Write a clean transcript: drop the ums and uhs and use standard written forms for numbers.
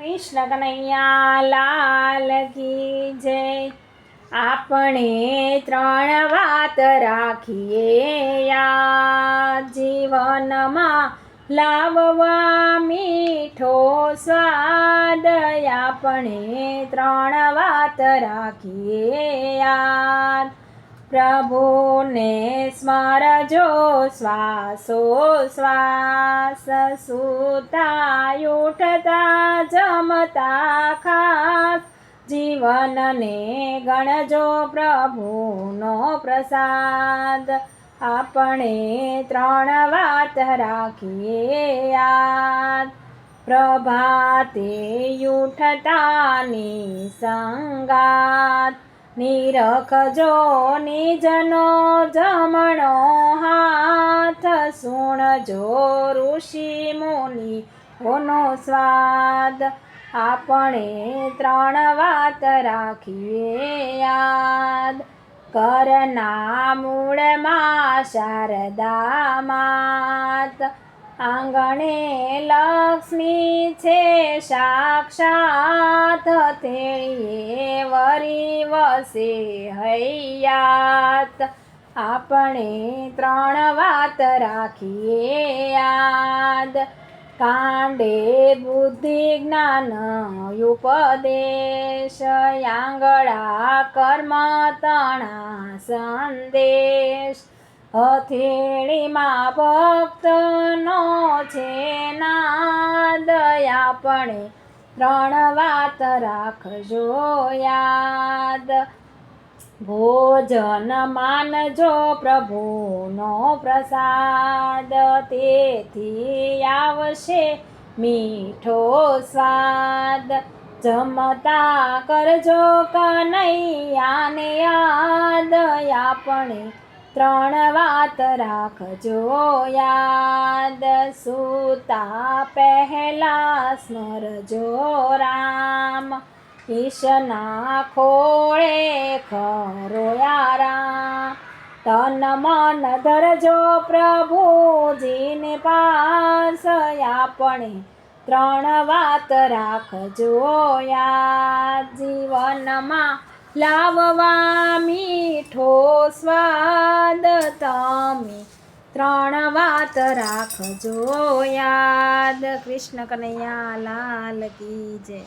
કૃષ્ણ કનૈયા લાલ કી જય। આપણે ત્રણ વાત રાખીએ યાદ, જીવનમાં લાવવા મીઠો સ્વાદ। આપણે ત્રણ વાત રાખીએ યાદ, પ્રભુને સ્મરજો શ્વાસોશ્વાસ। સૂતા ઉઠતા જમતા ખાસ, જીવનને ગણજો પ્રભુનો પ્રસાદ। આપણે ત્રણ વાત રાખીએ યાદ, પ્રભાતે ઉઠતાની સંગાત। નિરખજો નિજનો જમણો હાથ, સુણજો ઋષિ મુનિઓનો સ્વાદ। આપણે ત્રણ વાત રાખીએ યાદ, કરના મૂળમાં શારદા માત। આંગણે લક્ષ્મી છે સાક્ષાત, તેણીએ વરી વસે હૈયાત। આપણે ત્રણ વાત રાખીએ યાદ, કાંડે બુદ્ધિ જ્ઞાન ઉપદેશ। આંગળા કર્મ તણા સંદેશ, હથેળીમાં ભક્તનો છે નાદ। આપણે ત્રણ વાત રાખજો યાદ, ભોજન માનજો પ્રભુનો પ્રસાદ। તેથી આવશે મીઠો સ્વાદ, જમતા કરજો કનૈયાને યાદ। આપણે ત્રણ વાત રાખજો યાદ, સૂતા પહેલા સ્મરજો રામ। ઈશના ખોળે ખરો આરામ, તન મન ધરજો પ્રભુજીને પાસ। આપણે ત્રણ વાત રાખજો યાદ, જીવનમાં લાવવા મીઠો સ્વાદ। તમે ત્રણ વાત રાખજો યાદ। કૃષ્ણ કનૈયા લાલ કી જય।